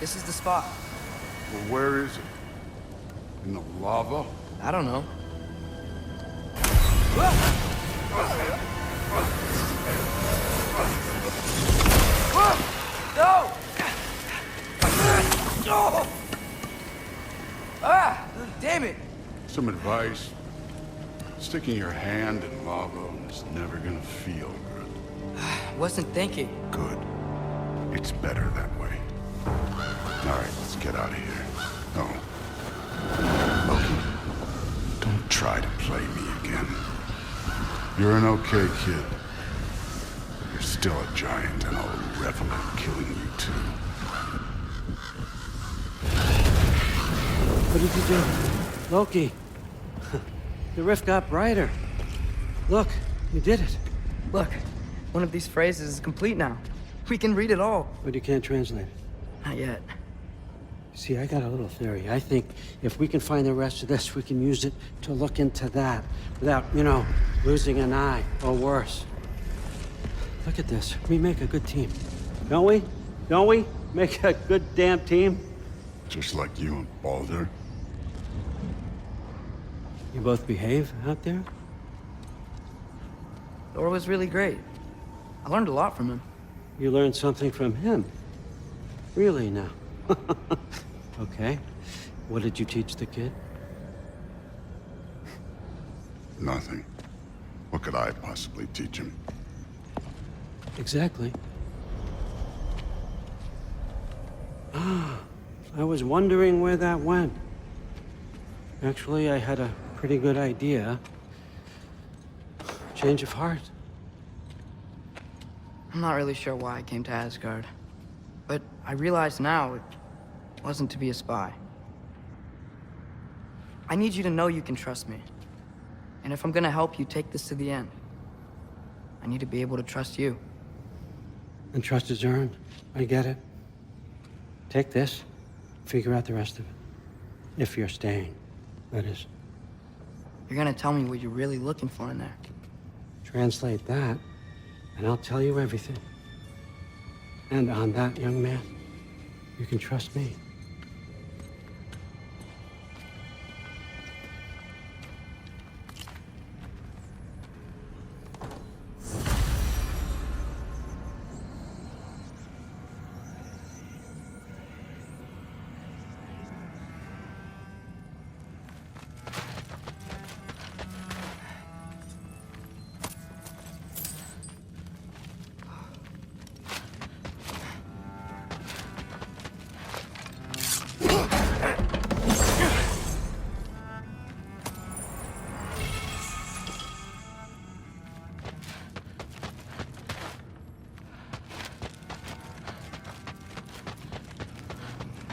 This is the spot. Well, where is it? In the lava? I don't know. No! Ah! Damn it! Some advice. Sticking your hand in lava is never gonna feel good. Wasn't thinking. Good. It's better that way. Alright, let's get out of here. Oh. Loki, don't try to play me again. You're an okay kid. But you're still a giant, and I'll revel in killing you too. What did you do? Loki. The rift got brighter. Look, you did it. Look, one of these phrases is complete now. We can read it all. But you can't translate it. Not yet. See, I got a little theory. I think if we can find the rest of this, we can use it to look into that without, you know, losing an eye or worse. Look at this. We make a good team. Don't we? Don't we? Make a good damn team? Just like you and Baldur. You both behave out there? Thor was really great. I learned a lot from him. You learned something from him? Really now? Okay. What did you teach the kid? Nothing. What could I possibly teach him? Exactly. Ah, I was wondering where that went. Actually, I had a pretty good idea. Change of heart. I'm not really sure why I came to Asgard. But I realize now it wasn't to be a spy. I need you to know you can trust me. And if I'm gonna help you take this to the end, I need to be able to trust you. And trust is earned. I get it. Take this, figure out the rest of it. If you're staying, that is. You're gonna tell me what you're really looking for in there. Translate that, and I'll tell you everything. And on that, young man, you can trust me.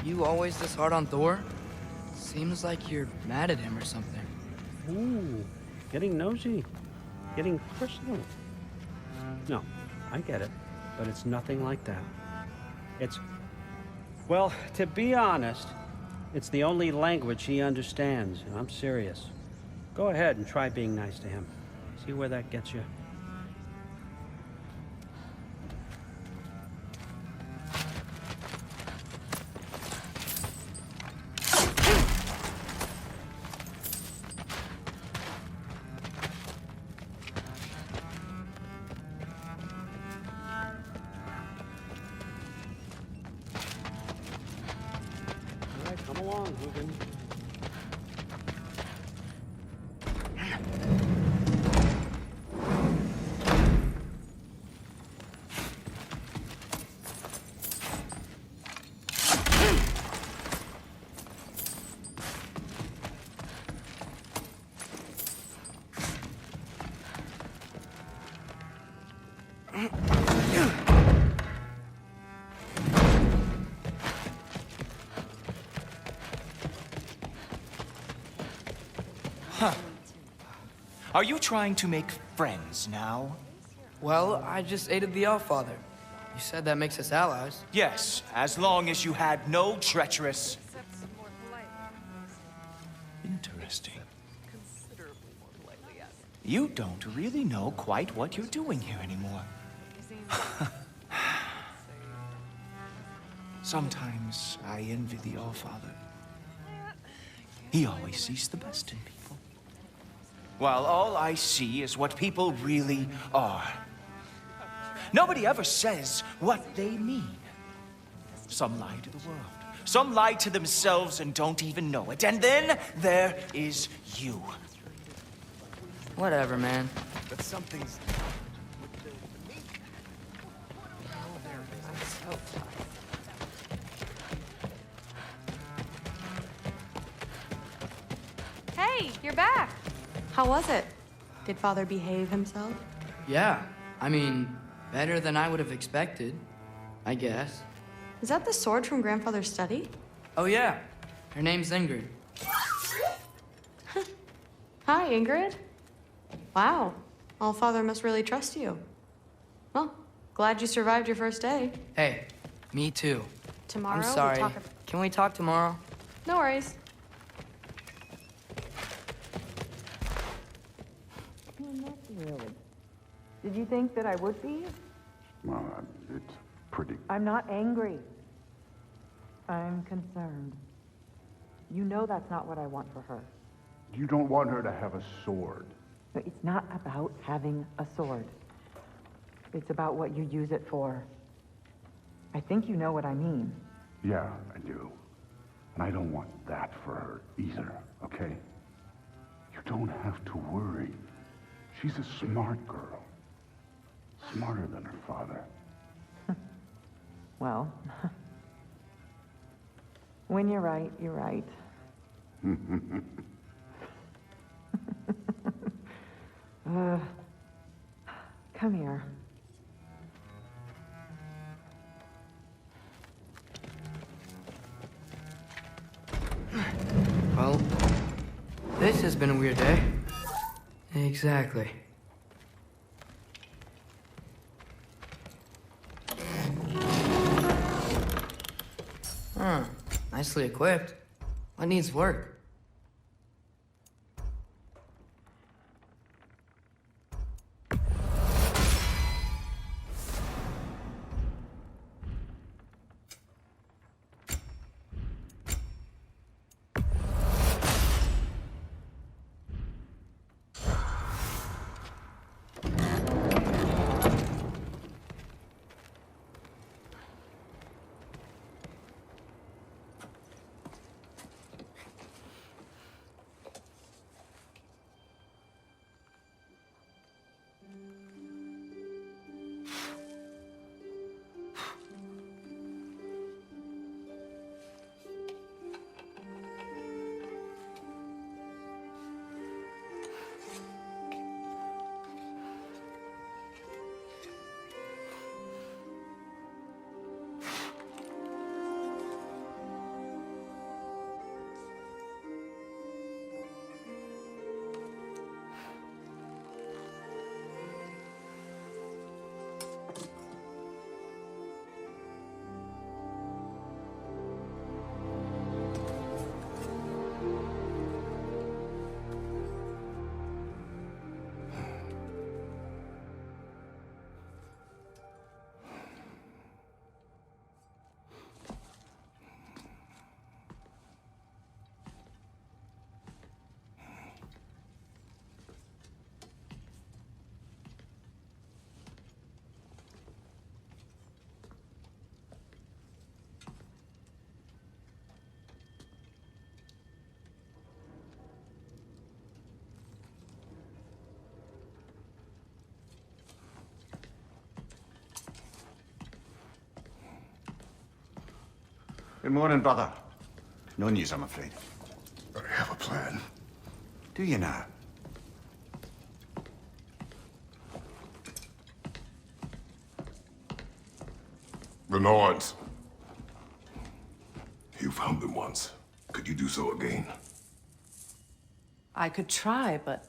You always this hard on Thor? Seems like you're mad at him or something. Ooh, getting nosy. Getting personal. No, I get it. But it's nothing like that. It's... Well, to be honest, it's the only language he understands, and I'm serious. Go ahead and try being nice to him. See where that gets you. Come along, Hugin. Huh. Are you trying to make friends now? Well, I just aided the Allfather. You said that makes us allies. Yes, as long as you had no treacherous... Interesting. You don't really know quite what you're doing here anymore. Sometimes I envy the Allfather. He always sees the best in people, while all I see is what people really are. Nobody ever says what they mean. Some lie to the world. Some lie to themselves and don't even know it. And then there is you. Whatever, man. But something's... Hey, you're back. How was it? Did Father behave himself? Yeah, I mean, better than I would have expected, I guess. Is that the sword from Grandfather's study? Oh yeah, her name's Ingrid. Hi, Ingrid. Wow, Allfather must really trust you. Well, glad you survived your first day. Hey, me too. Tomorrow I'm we'll sorry. talk Can we talk tomorrow? No worries. Did you think that I would be? Well, it's pretty... I'm not angry. I'm concerned. You know that's not what I want for her. You don't want her to have a sword. But it's not about having a sword. It's about what you use it for. I think you know what I mean. Yeah, I do. And I don't want that for her either, okay? You don't have to worry. She's a smart girl. Smarter than her father. Well, when you're right, you're right. Come here. Well, this has been a weird day. Exactly. Huh. Nicely equipped. What needs work? Good morning, brother. No news, I'm afraid. I have a plan. Do you now? The Nords. You found them once. Could you do so again? I could try, but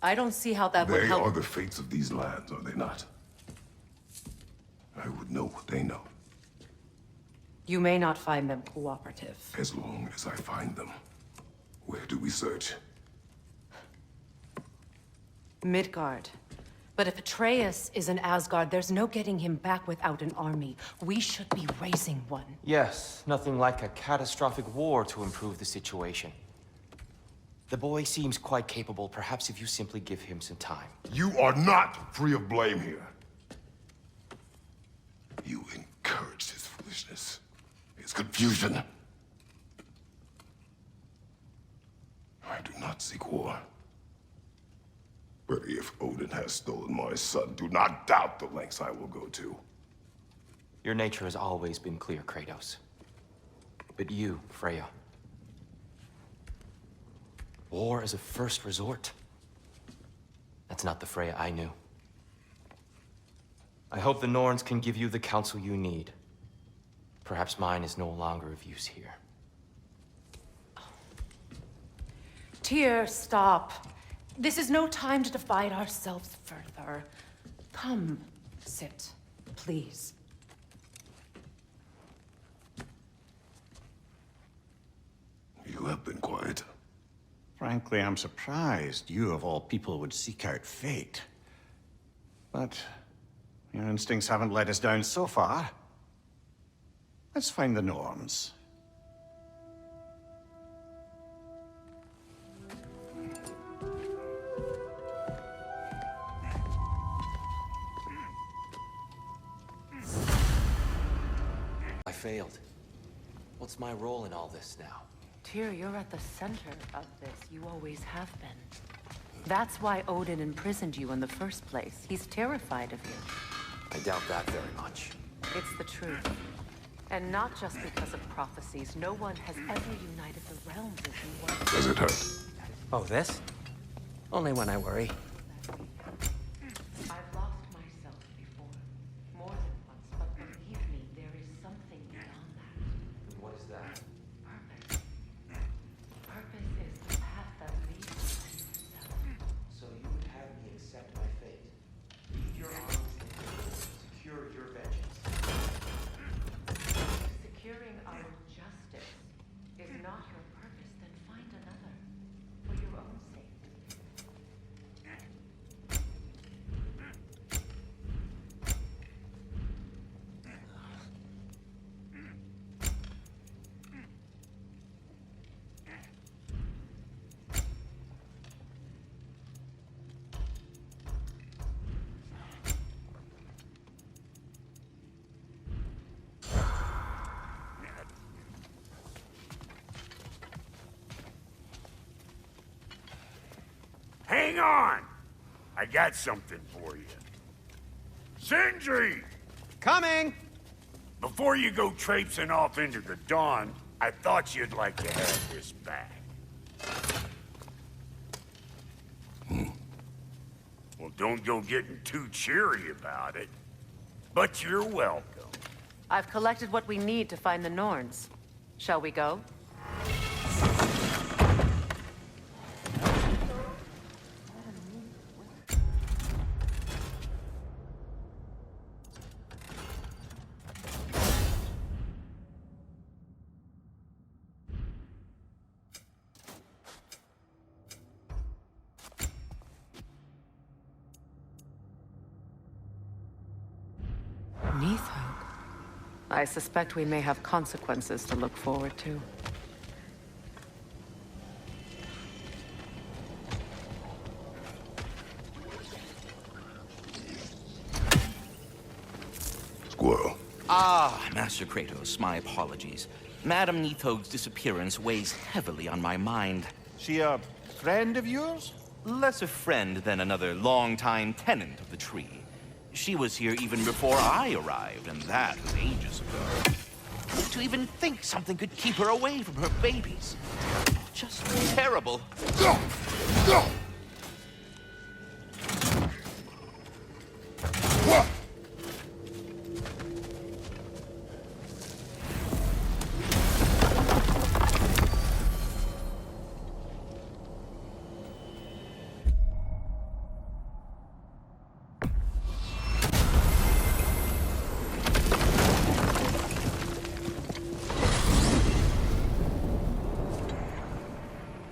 I don't see how that would They help. are the fates of these lands, are they not? I would know what they know, You may not find them cooperative. as long as I find them. Where do we search? Midgard. But if Atreus is in Asgard, there's no getting him back without an army. We should be raising one. Yes, nothing like a catastrophic war to improve the situation. The boy seems quite capable, perhaps if you simply give him some time. You are not free of blame here. You encouraged his foolishness, his confusion. I do not seek war. But if Odin has stolen my son, do not doubt the lengths I will go to. Your nature has always been clear, Kratos. But you, Freya. War as a first resort. That's not the Freya I knew. I hope the Norns can give you the counsel you need. Perhaps mine is no longer of use here. Tyr, stop. This is no time to divide ourselves further. Come, sit, please. You have been quiet. Frankly, I'm surprised you, of all people, would seek out fate. But your instincts haven't let us down so far. Let's find the Norns. I failed. What's my role in all this now? Tyr, you're at the center of this. You always have been. That's why Odin imprisoned you in the first place. He's terrified of you. I doubt that very much. It's the truth. And not just because of prophecies. No one has ever united the realms as you once. Does it hurt? Oh, this? Only when I worry. I've lost myself before. More than once, but believe me, there is something beyond that. What is that? Purpose. Purpose is the path that leads you to yourself. So you would have me accept my fate. Leave your arms and secure your vengeance. Securing our justice is not your purpose, then find another. For your own sake. Hang on! I got something for you. Sindri! Coming! Before you go traipsing off into the dawn, I thought you'd like to have this back. Well, don't go getting too cheery about it. But you're welcome. I've collected what we need to find the Norns. Shall we go? Neathog. I suspect we may have consequences to look forward to. Squirrel. Ah, Master Kratos, my apologies. Madame Neathog's disappearance weighs heavily on my mind. She a friend of yours? Less a friend than another longtime tenant of the tree. She was here even before I arrived, and that was ages ago. To even think something could keep her away from her babies. Just terrible.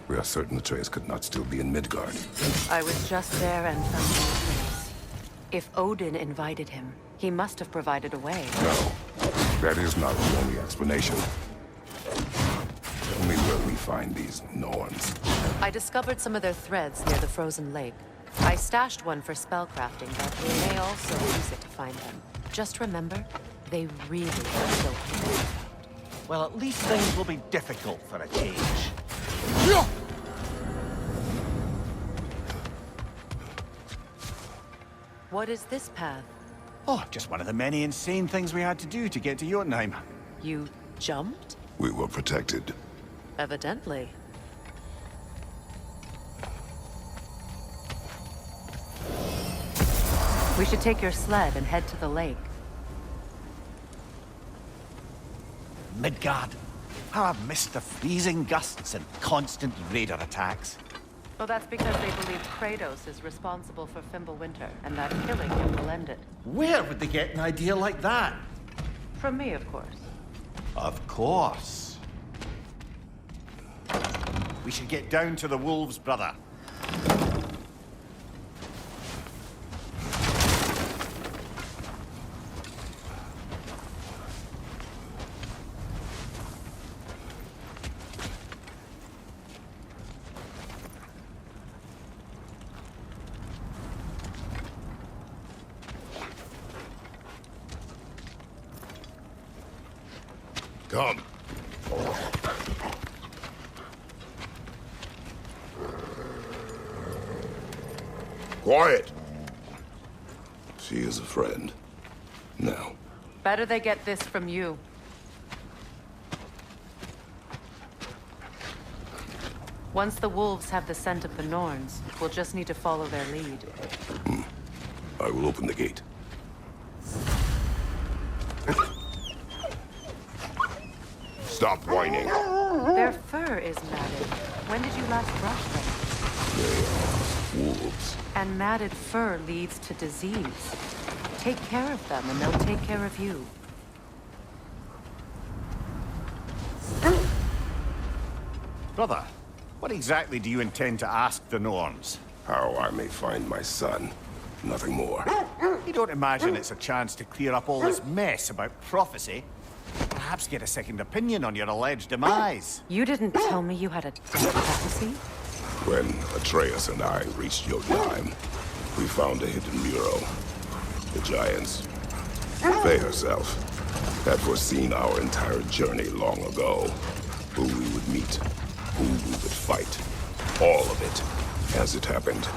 We are certain the trace could not still be in Midgard. I was just there and found no trace. If Odin invited him, he must have provided a way. No, that is not the only explanation. Tell me where we find these Norns. I discovered some of their threads near the frozen lake. I stashed one for spellcrafting, but we may also use it to find them. Just remember, they really don't care. Well, at least things will be difficult for a change. What is this path? Oh, just one of the many insane things we had to do to get to Jotunheim. You jumped? We were protected. Evidently. We should take your sled and head to the lake. Midgard. How I've missed the freezing gusts and constant raider attacks. Well, that's because they believe Kratos is responsible for Fimbulwinter, and that killing him will end it. Where would they get an idea like that? From me, of course. Of course. We should get down to the wolves, brother. Come. Quiet. She is a friend. Now. Better they get this from you. Once the wolves have the scent of the Norns, we'll just need to follow their lead. I will open the gate. Stop whining. Their fur is matted. When did you last brush them? They are wolves. And matted fur leads to disease. Take care of them, and they'll take care of you. Brother, what exactly do you intend to ask the Norns? How I may find my son. Nothing more. You don't imagine it's a chance to clear up all this mess about prophecy? Perhaps get a second opinion on your alleged demise. You didn't tell me you had a death prophecy? When Atreus and I reached Jotunheim, we found a hidden mural. The Giants, Faye herself, had foreseen our entire journey long ago. Who we would meet, who we would fight. All of it, as it happened.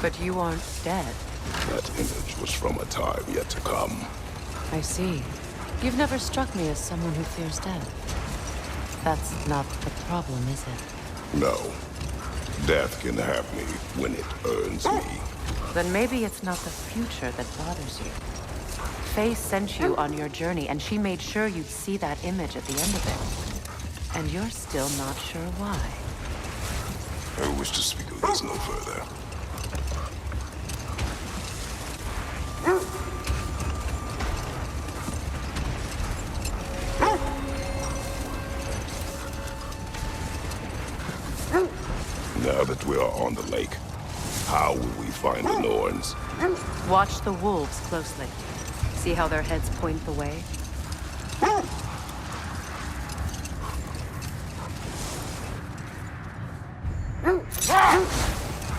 But you aren't dead. That image was from a time yet to come. I see. You've never struck me as someone who fears death. That's not the problem, is it? No. Death can have me when it earns me. Then maybe it's not the future that bothers you. Faye sent you on your journey, and she made sure you'd see that image at the end of it. And you're still not sure why. I wish to speak of this no further. Now that we are on the lake, how will we find the Norns? Watch the wolves closely. See how their heads point the way?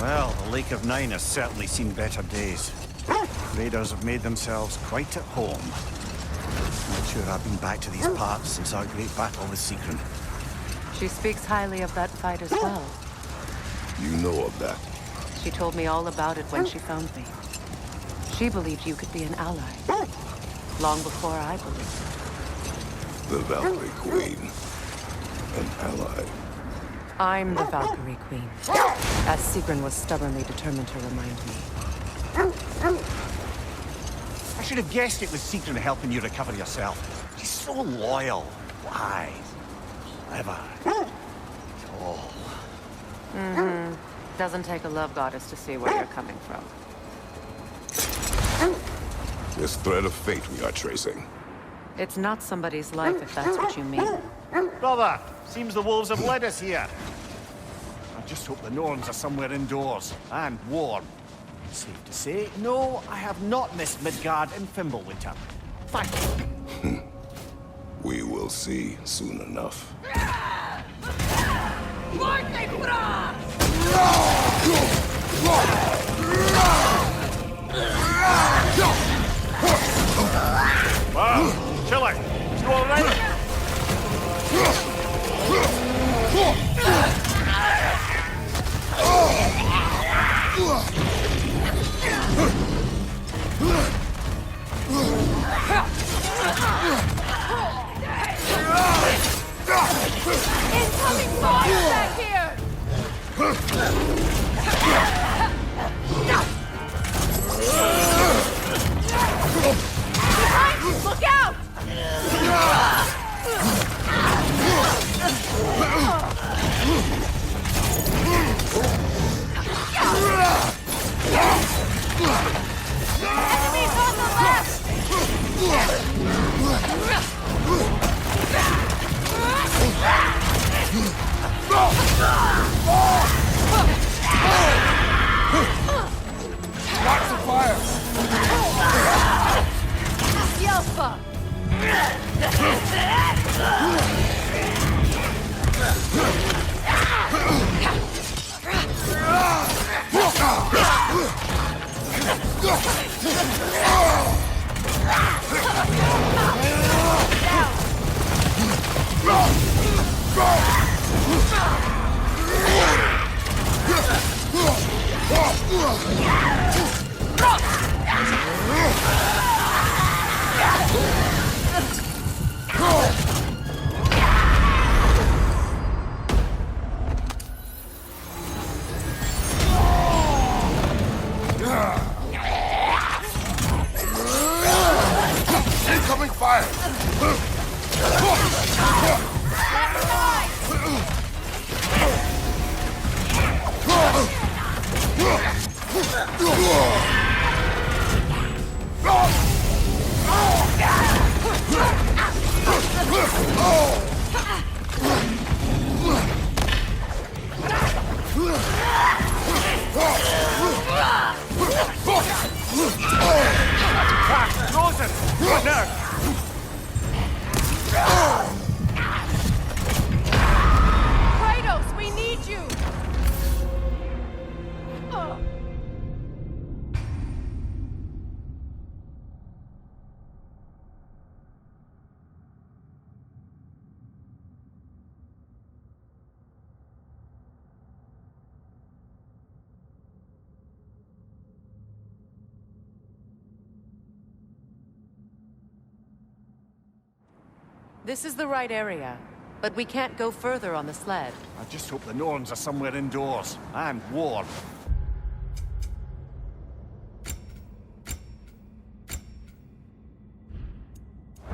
Well, the Lake of Nine has certainly seen better days. Raiders have made themselves quite at home. Not sure I've been back to these parts since our great battle with Sigrun. She speaks highly of that fight as well. You know of that? She told me all about it when she found me. She believed you could be an ally. Long before I believed it. The Valkyrie Queen. An ally. I'm the Valkyrie Queen, as Sigrun was stubbornly determined to remind me. I should have guessed it was Sigrun helping you recover yourself. She's so loyal, wise, clever, tall. Mm-hmm. Doesn't take a love goddess to see where you're coming from. This thread of fate we are tracing. It's not somebody's life, if that's what you mean. Brother, seems the wolves have led us here. I just hope the Norns are somewhere indoors and warm. Safe to say, no, I have not missed Midgard and Fimbulwinter. Thank you. We will see soon enough. Wow, Chili, you all right? Incoming fire back here! Behind you! Look out! Enemies on the left! Watch the fire! Yelpa! Incoming fire! Frozen! What now? Kratos, we need you! This is the right area, but we can't go further on the sled. I just hope the Norns are somewhere indoors and warm.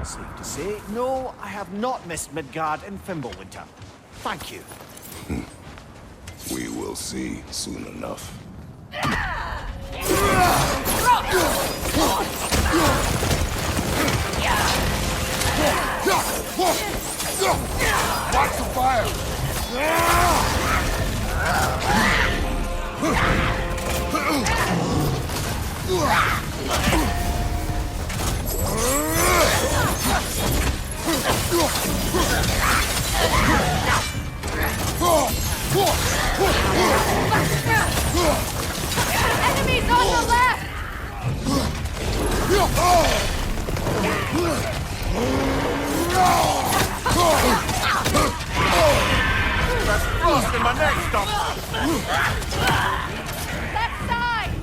Safe to say, no, I have not missed Midgard and Fimbulwinter. Thank you. We will see soon enough. Watch the fire! Enemies on the left! That's frost in my neck, Stump! Left side!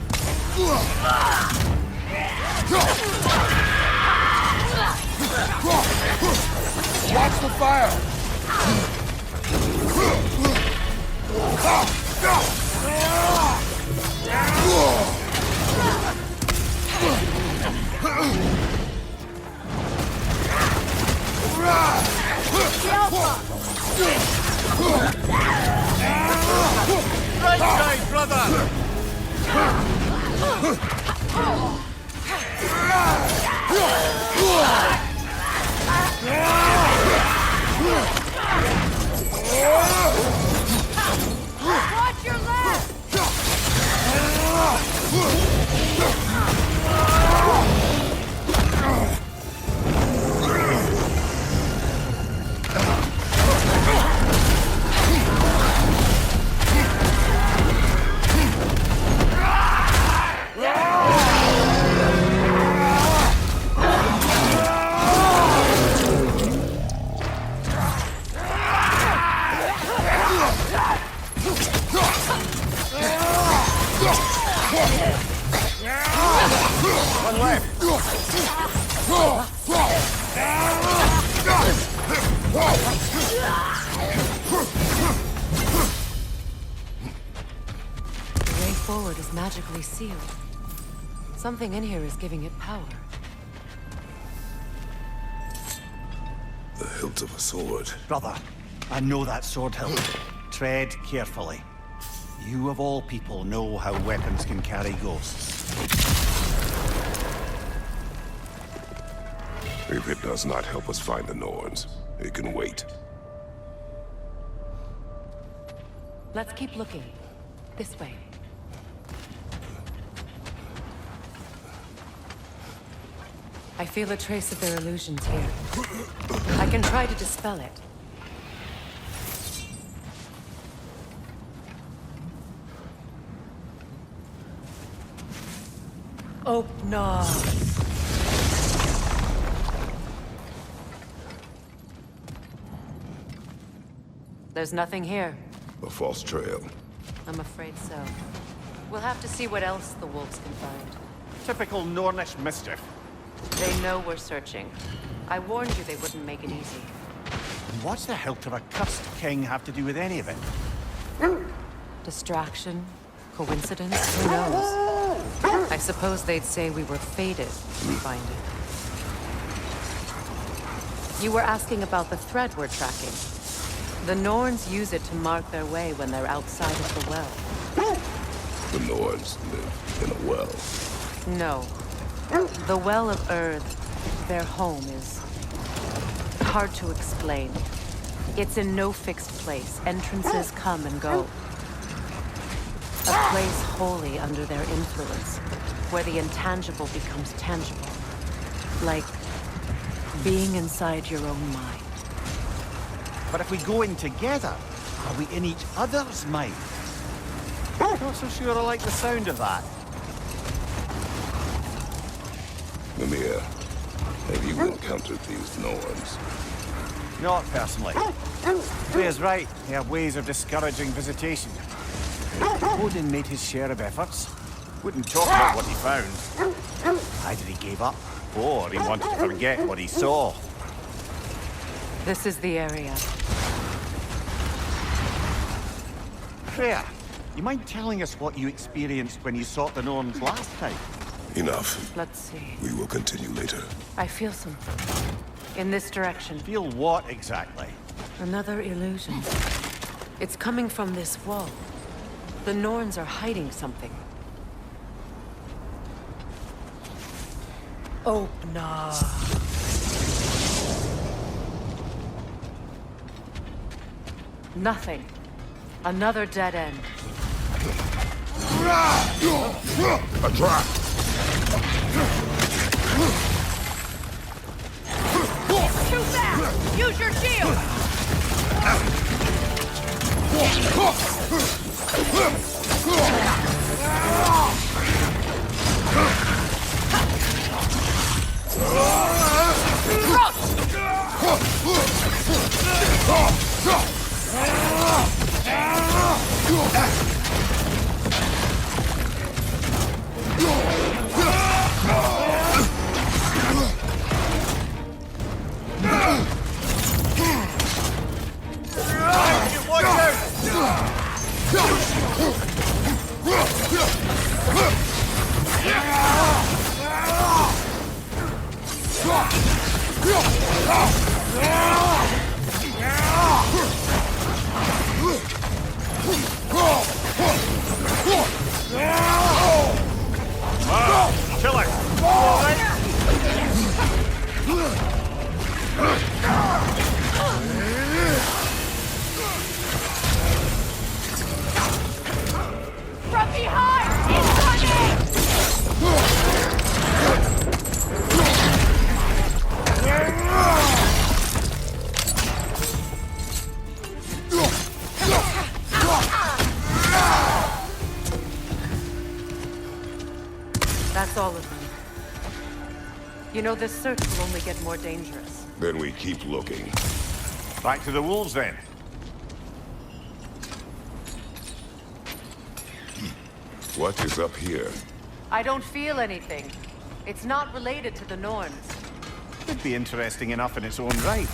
Watch the fire! Right side, brother! Watch your left! One left. The way forward is magically sealed. Something in here is giving it power. The hilt of a sword. Brother, I know that sword hilt. Tread carefully. You of all people know how weapons can carry ghosts. If it does not help us find the Norns, it can wait. Let's keep looking. This way. I feel a trace of their illusions here. I can try to dispel it. Oh, no. There's nothing here. A false trail. I'm afraid so. We'll have to see what else the wolves can find. Typical Nornish mischief. They know we're searching. I warned you they wouldn't make it easy. And what's the hilt of a cursed king have to do with any of it? Distraction? Coincidence? Who knows? I suppose they'd say we were fated to find it. You were asking about the thread we're tracking. The Norns use it to mark their way when they're outside of the well. The Norns live in a well. No. The Well of Earth, their home, is hard to explain. It's in no fixed place. Entrances come and go. A place wholly under their influence, where the intangible becomes tangible. Like being inside your own mind. But if we go in together, are we in each other's mind? Not so sure I like the sound of that. Mimir, have you encountered these Norns? Not personally. Freya's right. They have ways of discouraging visitation. Odin made his share of efforts. Wouldn't talk about what he found. Either he gave up, or he wanted to forget what he saw. This is the area. Freya, you mind telling us what you experienced when you sought the Norns last time? Enough. Let's see. We will continue later. I feel something. In this direction. Feel what exactly? Another illusion. It's coming from this wall. The Norns are hiding something. Oh, no. Nothing. Another dead end. A trap! Too fast! Use your shield! From behind! He's coming! That's all of them. You know, this search will only get more dangerous. Then we keep looking. Back to the wolves, then. What is up here? I don't feel anything. It's not related to the Norns. Could be interesting enough in its own right.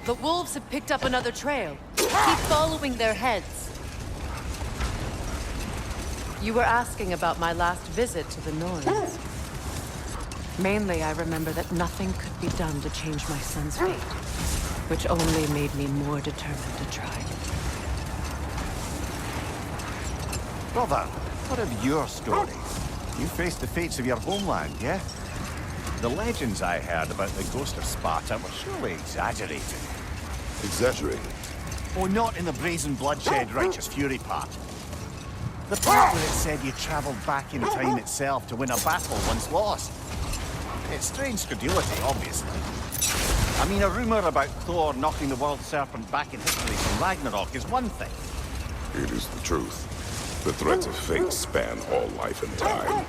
The wolves have picked up another trail. Keep following their heads. You were asking about my last visit to the Norns. Mainly, I remember that nothing could be done to change my son's fate, which only made me more determined to try. Brother, what of your story? You faced the fates of your homeland, yeah? The legends I heard about the ghost of Sparta were surely exaggerated. Exaggerated? Oh, not in the brazen bloodshed righteous fury part. The part where it said you travelled back in time itself to win a battle once lost. It's strange credulity, obviously. I mean, a rumour about Thor knocking the world serpent back in history from Ragnarok is one thing. It is the truth. The threads of fate span all life and time.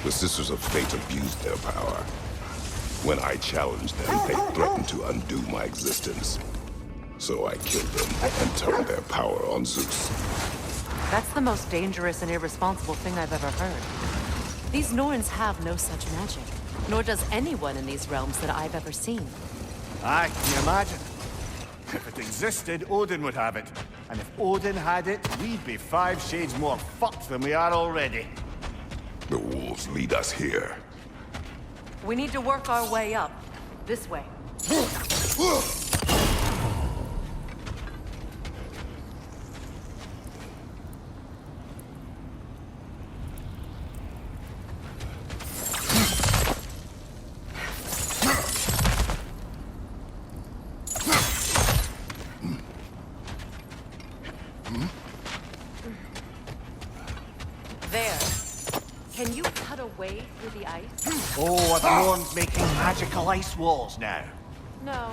The Sisters of Fate abused their power. When I challenged them, they threatened to undo my existence. So I killed them and turned their power on Zeus. That's the most dangerous and irresponsible thing I've ever heard. These Norns have no such magic, nor does anyone in these realms that I've ever seen. Aye, can you imagine? If it existed, Odin would have it. And if Odin had it, we'd be 5 shades more fucked than we are already. The wolves lead us here. We need to work our way up. This way. There. Can you cut a way through the ice? Oh, are the Norns making magical ice walls now? No,